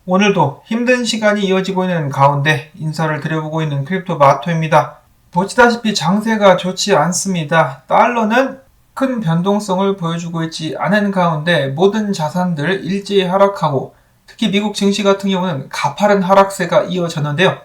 오늘도 힘든 시간이 이어지고 있는 가운데 인사를 드려보고 있는 크립토 마토입니다. 보시다시피 장세가 좋지 않습니다. 달러는 큰 변동성을 보여주고 있지 않은 가운데 모든 자산들 일제히 하락하고 특히 미국 증시 같은 경우는 가파른 하락세가 이어졌는데요.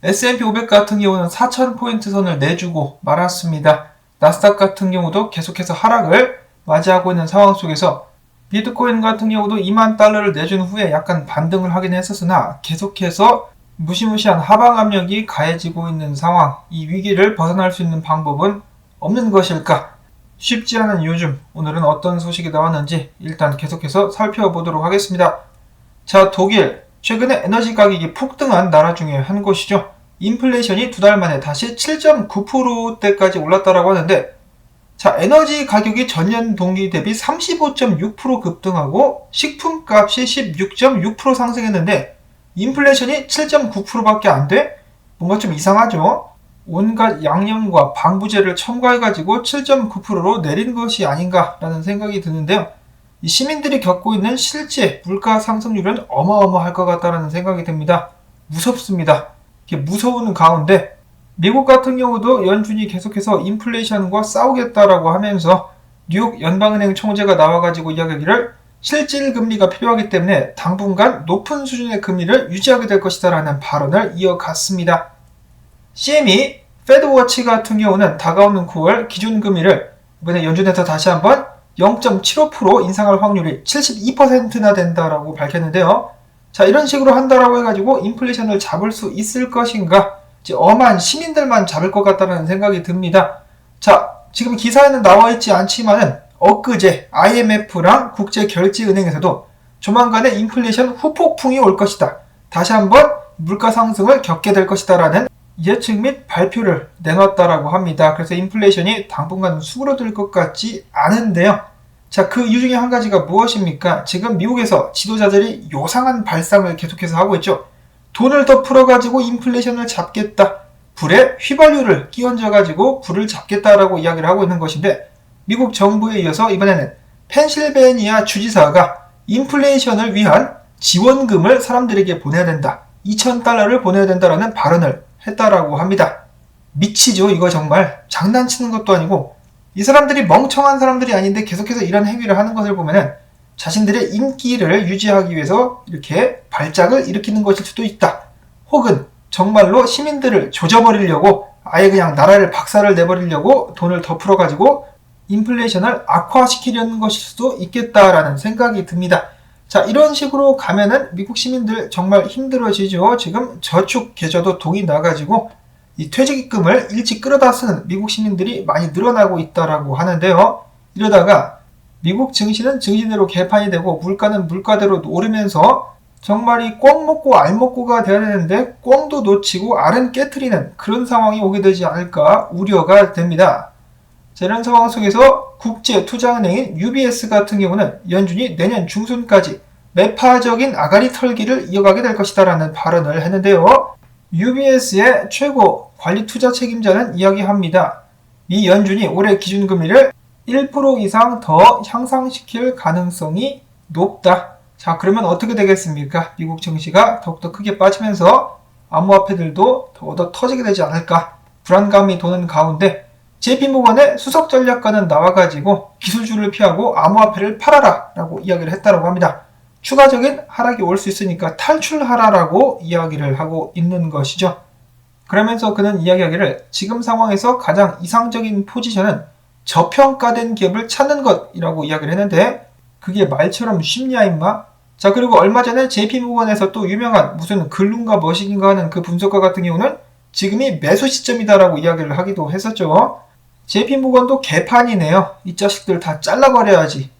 S&P 500 같은 경우는 4,000포인트 선을 내주고 말았습니다. 나스닥 같은 경우도 계속해서 하락을 맞이하고 있는 상황 속에서 비트코인 같은 경우도 2만 달러를 내준 후에 약간 반등을 하긴 했었으나 계속해서 무시무시한 하방 압력이 가해지고 있는 상황, 이 위기를 벗어날 수 있는 방법은 없는 것일까? 쉽지 않은 요즘, 오늘은 어떤 소식이 나왔는지 일단 계속해서 살펴보도록 하겠습니다. 자, 독일, 최근에 에너지 가격이 폭등한 나라 중에 한 곳이죠. 인플레이션이 두 달 만에 다시 7.9%대까지 올랐다라고 하는데, 자, 에너지 가격이 전년 동기 대비 35.6% 급등하고 식품값이 16.6% 상승했는데 인플레이션이 7.9%밖에 안 돼? 뭔가 좀 이상하죠? 온갖 양념과 방부제를 첨가해가지고 7.9%로 내린 것이 아닌가라는 생각이 드는데요. 이 시민들이 겪고 있는 실제 물가 상승률은 어마어마할 것 같다는 생각이 듭니다. 무섭습니다. 이렇게 무서운 가운데 미국 같은 경우도 연준이 계속해서 인플레이션과 싸우겠다라고 하면서 뉴욕 연방은행 총재가 나와가지고 이야기를 실질 금리가 필요하기 때문에 당분간 높은 수준의 금리를 유지하게 될 것이다 라는 발언을 이어갔습니다. CME 페드워치 같은 경우는 다가오는 9월 기준금리를 이번에 연준에서 다시 한번 0.75% 인상할 확률이 72%나 된다라고 밝혔는데요. 자, 이런 식으로 한다라고 해가지고 인플레이션을 잡을 수 있을 것인가? 엄한 시민들만 잡을 것 같다는 생각이 듭니다. 자, 지금 기사에는 나와 있지 않지만은 엊그제 IMF랑 국제결제은행에서도 조만간에 인플레이션 후폭풍이 올 것이다. 다시 한번 물가 상승을 겪게 될 것이다 라는 예측 및 발표를 내놨다라고 합니다. 그래서 인플레이션이 당분간 수그러들 것 같지 않은데요. 자, 그 이유 중에 한 가지가 무엇입니까? 지금 미국에서 지도자들이 요상한 발상을 계속해서 하고 있죠. 돈을 더 풀어가지고 인플레이션을 잡겠다. 불에 휘발유를 끼얹어가지고 불을 잡겠다라고 이야기를 하고 있는 것인데 미국 정부에 이어서 이번에는 펜실베니아 주지사가 인플레이션을 위한 지원금을 사람들에게 보내야 된다. 2,000달러를 보내야 된다라는 발언을 했다라고 합니다. 미치죠. 이거 정말 장난치는 것도 아니고 이 사람들이 멍청한 사람들이 아닌데 계속해서 이런 행위를 하는 것을 보면은 자신들의 인기를 유지하기 위해서 이렇게 발작을 일으키는 것일 수도 있다. 혹은 정말로 시민들을 조져버리려고 아예 그냥 나라를 박살을 내버리려고 돈을 더 풀어가지고 인플레이션을 악화시키려는 것일 수도 있겠다라는 생각이 듭니다. 자, 이런 식으로 가면은 미국 시민들 정말 힘들어지죠. 지금 저축 계좌도 돈이 나가지고 이 퇴직금을 일찍 끌어다 쓰는 미국 시민들이 많이 늘어나고 있다라고 하는데요. 이러다가 미국 증시는 증시대로 개판이 되고 물가는 물가대로 오르면서 정말 이 꿩 먹고 알 먹고가 돼야 되는데 꿩도 놓치고 알은 깨트리는 그런 상황이 오게 되지 않을까 우려가 됩니다. 자, 이런 상황 속에서 국제투자은행인 UBS 같은 경우는 연준이 내년 중순까지 매파적인 아가리 털기를 이어가게 될 것이다 라는 발언을 했는데요. UBS의 최고 관리 투자 책임자는 이야기합니다. 이 연준이 올해 기준금리를 1% 이상 더 향상시킬 가능성이 높다. 자, 그러면 어떻게 되겠습니까? 미국 증시가 더욱더 크게 빠지면서 암호화폐들도 더 얻어 터지게 되지 않을까? 불안감이 도는 가운데 JP모건의 수석 전략가는 나와가지고 기술주를 피하고 암호화폐를 팔아라 라고 이야기를 했다고 합니다. 추가적인 하락이 올 수 있으니까 탈출하라라고 이야기를 하고 있는 것이죠. 그러면서 그는 이야기하기를 지금 상황에서 가장 이상적인 포지션은 저평가된 기업을 찾는 것이라고 이야기를 했는데 그게 말처럼 쉽냐 임마? 자, 그리고 얼마 전에 JP모건에서 또 유명한 무슨 글룸가 머신인가 하는 그 분석가 같은 경우는 지금이 매수 시점이다라고 이야기를 하기도 했었죠. JP모건도 개판이네요. 이 자식들 다 잘라버려야지.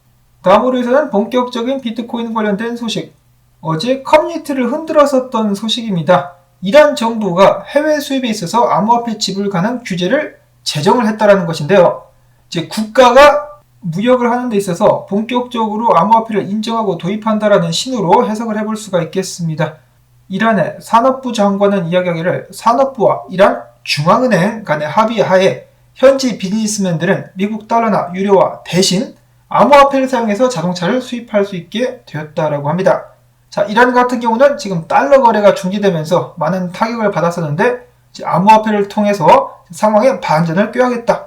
다음으로 해서는 본격적인 비트코인 관련된 소식. 어제 커뮤니티를 흔들었었던 소식입니다. 이란 정부가 해외 수입에 있어서 암호화폐 지불 가능 규제를 제정을 했다라는 것인데요. 이제 국가가 무역을 하는 데 있어서 본격적으로 암호화폐를 인정하고 도입한다라는 신호로 해석을 해볼 수가 있겠습니다. 이란의 산업부 장관은 이야기하기를 산업부와 이란 중앙은행 간의 합의하에 현지 비즈니스맨들은 미국 달러나 유료화 대신 암호화폐를 사용해서 자동차를 수입할 수 있게 되었다라고 합니다. 자, 이란 같은 경우는 지금 달러 거래가 중지되면서 많은 타격을 받았었는데 암호화폐를 통해서 상황의 반전을 꾀하겠다.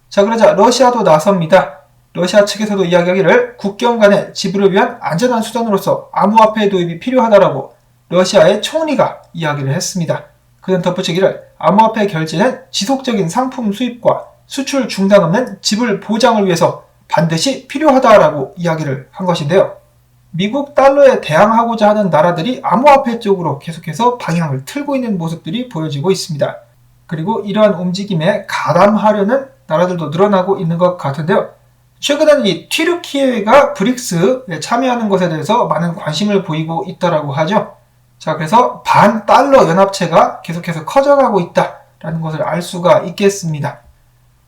자, 그러자 러시아도 나섭니다. 러시아 측에서도 이야기하기를 국경 간의 지불을 위한 안전한 수단으로서 암호화폐 도입이 필요하다라고 러시아의 총리가 이야기를 했습니다. 그는 덧붙이기를 암호화폐 결제는 지속적인 상품 수입과 수출 중단 없는 지불 보장을 위해서 반드시 필요하다라고 이야기를 한 것인데요. 미국 달러에 대항하고자 하는 나라들이 암호화폐 쪽으로 계속해서 방향을 틀고 있는 모습들이 보여지고 있습니다. 그리고 이러한 움직임에 가담하려는 나라들도 늘어나고 있는 것 같은데요. 최근에는 이 튀르키예가 브릭스에 참여하는 것에 대해서 많은 관심을 보이고 있다라고 하죠. 자, 그래서 반달러 연합체가 계속해서 커져가고 있다라는 것을 알 수가 있겠습니다.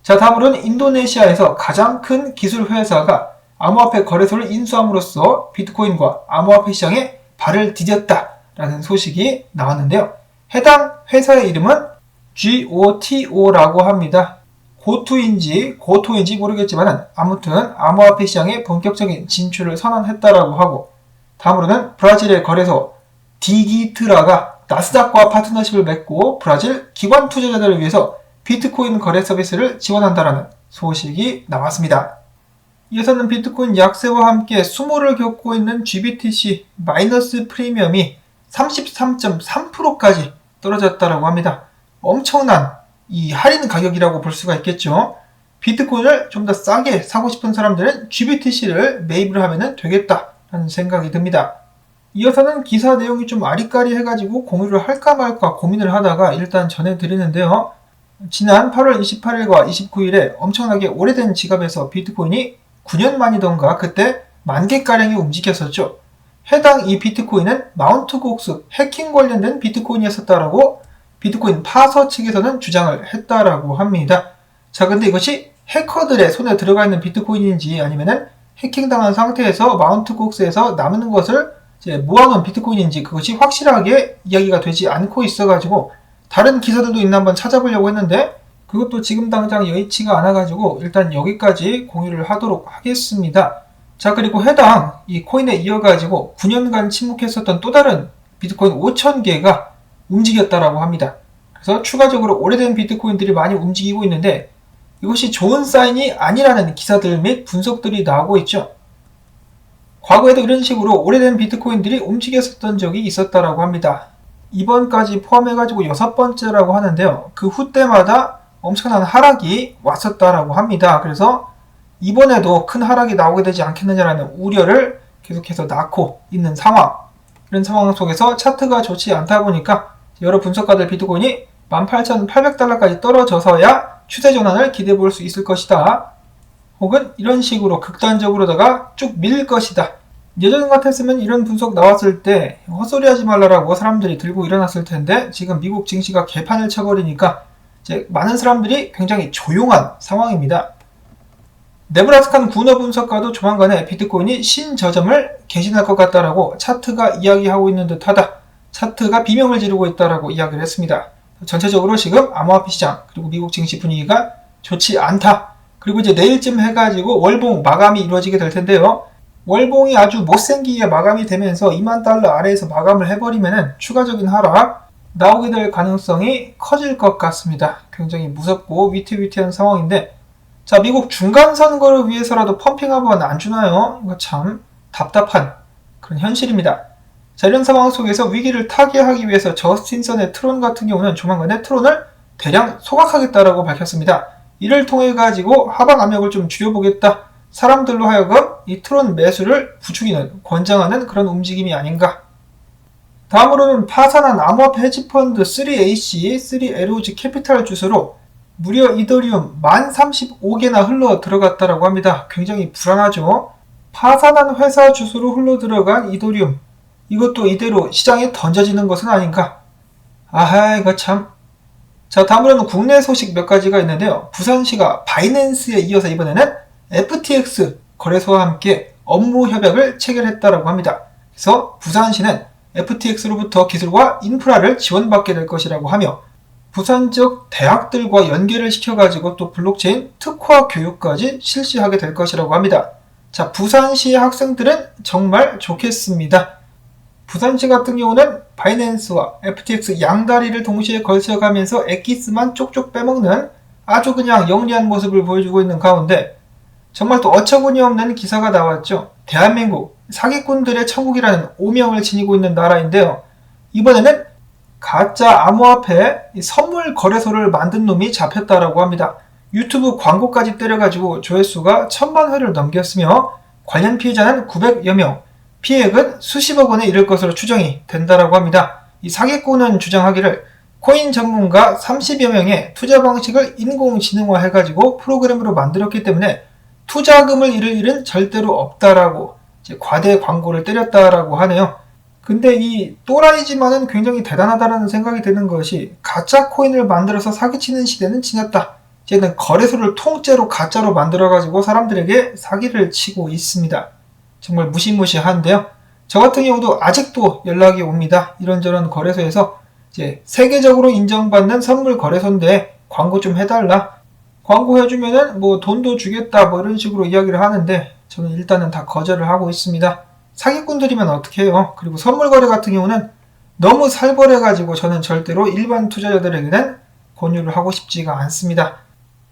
자, 다음으로는 인도네시아에서 가장 큰 기술 회사가 암호화폐 거래소를 인수함으로써 비트코인과 암호화폐 시장에 발을 디뎠다라는 소식이 나왔는데요. 해당 회사의 이름은 GOTO라고 합니다. 고투인지 고토인지 모르겠지만 아무튼 암호화폐 시장에 본격적인 진출을 선언했다라고 하고, 다음으로는 브라질의 거래소 디기트라가 나스닥과 파트너십을 맺고 브라질 기관 투자자들을 위해서 비트코인 거래 서비스를 지원한다라는 소식이 나왔습니다. 이어서는 비트코인 약세와 함께 수모를 겪고 있는 GBTC 마이너스 프리미엄이 33.3%까지 떨어졌다라고 합니다. 엄청난 이 할인 가격이라고 볼 수가 있겠죠. 비트코인을 좀 더 싸게 사고 싶은 사람들은 GBTC를 매입을 하면 되겠다라는 생각이 듭니다. 이어서는 기사 내용이 좀 아리까리해가지고 공유를 할까 말까 고민을 하다가 일단 전해드리는데요. 지난 8월 28일과 29일에 엄청나게 오래된 지갑에서 비트코인이 9년 만이던가 그때 10,000개가량이 움직였었죠. 해당 이 비트코인은 마운트 곡스 해킹 관련된 비트코인이었었다라고 비트코인 파서 측에서는 주장을 했다라고 합니다. 자, 근데 이것이 해커들의 손에 들어가 있는 비트코인인지 아니면은 해킹당한 상태에서 마운트 곡스에서 남는 것을 이제 모아놓은 비트코인인지 그것이 확실하게 이야기가 되지 않고 있어가지고 다른 기사들도 있나 한번 찾아보려고 했는데 그것도 지금 당장 여의치가 않아가지고 일단 여기까지 공유를 하도록 하겠습니다. 자, 그리고 해당 이 코인에 이어가지고 9년간 침묵했었던 또 다른 비트코인 5,000개가 움직였다라고 합니다. 그래서 추가적으로 오래된 비트코인들이 많이 움직이고 있는데 이것이 좋은 사인이 아니라는 기사들 및 분석들이 나오고 있죠. 과거에도 이런 식으로 오래된 비트코인들이 움직였었던 적이 있었다라고 합니다. 이번까지 포함해가지고 6번째라고 하는데요. 그 후 때마다 엄청난 하락이 왔었다라고 합니다. 그래서 이번에도 큰 하락이 나오게 되지 않겠느냐라는 우려를 계속해서 낳고 있는 상황. 이런 상황 속에서 차트가 좋지 않다 보니까 여러 분석가들 비트코인이 18,800달러까지 떨어져서야 추세 전환을 기대해 볼 수 있을 것이다. 혹은 이런 식으로 극단적으로다가 쭉 밀릴 것이다. 예전 같았으면 이런 분석 나왔을 때 헛소리 하지 말라라고 사람들이 들고 일어났을 텐데 지금 미국 증시가 개판을 쳐버리니까 이제 많은 사람들이 굉장히 조용한 상황입니다. 네브라스칸 군어 분석가도 조만간에 비트코인이 신저점을 개신할 것 같다라고 차트가 이야기하고 있는 듯하다. 차트가 비명을 지르고 있다라고 이야기를 했습니다. 전체적으로 지금 암호화폐 시장 그리고 미국 증시 분위기가 좋지 않다. 그리고 이제 내일쯤 해가지고 월봉 마감이 이루어지게 될 텐데요. 월봉이 아주 못생기게 마감이 되면서 2만 달러 아래에서 마감을 해버리면은 추가적인 하락 나오게 될 가능성이 커질 것 같습니다. 굉장히 무섭고 위태위태한 상황인데, 자, 미국 중간선거를 위해서라도 펌핑 한번 안 주나요? 이거 참 답답한 그런 현실입니다. 자, 이런 상황 속에서 위기를 타개하기 위해서 저스틴선의 트론 같은 경우는 조만간에 트론을 대량 소각하겠다라고 밝혔습니다. 이를 통해 가지고 하방 압력을 좀 줄여보겠다. 사람들로 하여금 이 트론 매수를 부추기는, 권장하는 그런 움직임이 아닌가. 다음으로는 파산한 암호화폐 헤지펀드 3AC, 3에로즈 캐피탈 주소로 무려 이더리움 1035개나 흘러 들어갔다라고 합니다. 굉장히 불안하죠. 파산한 회사 주소로 흘러 들어간 이더리움. 이것도 이대로 시장에 던져지는 것은 아닌가. 아하, 이거 참. 자, 다음으로는 국내 소식 몇 가지가 있는데요. 부산시가 바이낸스에 이어서 이번에는 FTX 거래소와 함께 업무 협약을 체결했다라고 합니다. 그래서 부산시는 FTX로부터 기술과 인프라를 지원받게 될 것이라고 하며 부산 지역 대학들과 연계를 시켜가지고 또 블록체인 특화 교육까지 실시하게 될 것이라고 합니다. 자, 부산시의 학생들은 정말 좋겠습니다. 부산시 같은 경우는 바이낸스와 FTX 양다리를 동시에 걸쳐가면서 엑기스만 쪽쪽 빼먹는 아주 그냥 영리한 모습을 보여주고 있는 가운데 정말 또 어처구니 없는 기사가 나왔죠. 대한민국 사기꾼들의 천국이라는 오명을 지니고 있는 나라인데요. 이번에는 가짜 암호화폐 선물 거래소를 만든 놈이 잡혔다라고 합니다. 유튜브 광고까지 때려가지고 조회수가 1000만 회를 넘겼으며 관련 피해자는 900여 명, 피해액은 수십억 원에 이를 것으로 추정이 된다라고 합니다. 이 사기꾼은 주장하기를 코인 전문가 30여 명의 투자 방식을 인공지능화해가지고 프로그램으로 만들었기 때문에 투자금을 잃을 일은 절대로 없다라고 이제 과대 광고를 때렸다라고 하네요. 근데 이 또라이지만은 굉장히 대단하다는 생각이 드는 것이 가짜 코인을 만들어서 사기치는 시대는 지났다. 이제는 거래소를 통째로 가짜로 만들어가지고 사람들에게 사기를 치고 있습니다. 정말 무시무시한데요. 저 같은 경우도 아직도 연락이 옵니다. 이런저런 거래소에서 이제 세계적으로 인정받는 선물 거래소인데 광고 좀 해달라. 광고해주면은 뭐 돈도 주겠다 뭐 이런 식으로 이야기를 하는데 저는 일단은 다 거절을 하고 있습니다. 사기꾼들이면 어떻게 해요? 그리고 선물 거래 같은 경우는 너무 살벌해가지고 저는 절대로 일반 투자자들에게는 권유를 하고 싶지가 않습니다.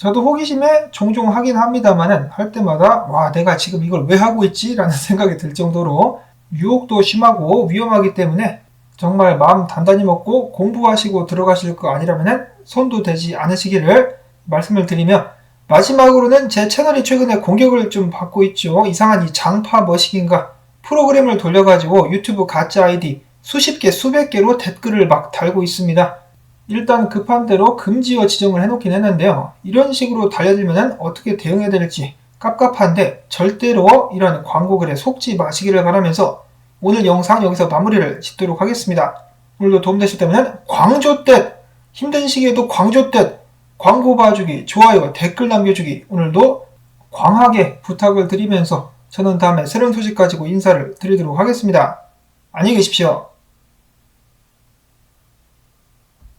저도 호기심에 종종 하긴 합니다만은 할 때마다 와 내가 지금 이걸 왜 하고 있지? 라는 생각이 들 정도로 유혹도 심하고 위험하기 때문에 정말 마음 단단히 먹고 공부하시고 들어가실 거 아니라면 손도 대지 않으시기를 말씀을 드리며 마지막으로는 제 채널이 최근에 공격을 좀 받고 있죠. 이상한 이 장파 머시기인가 프로그램을 돌려가지고 유튜브 가짜 아이디 수십 개 수백 개로 댓글을 막 달고 있습니다. 일단 급한 대로 금지어 지정을 해놓긴 했는데요. 이런 식으로 달려들면 어떻게 대응해야 될지 깝깝한데 절대로 이런 광고글에 속지 마시기를 바라면서 오늘 영상 여기서 마무리를 짓도록 하겠습니다. 오늘도 도움되셨다면 광조댓 힘든 시기에도 광조댓 광고 봐주기, 좋아요, 댓글 남겨주기 오늘도 광하게 부탁을 드리면서 저는 다음에 새로운 소식 가지고 인사를 드리도록 하겠습니다. 안녕히 계십시오.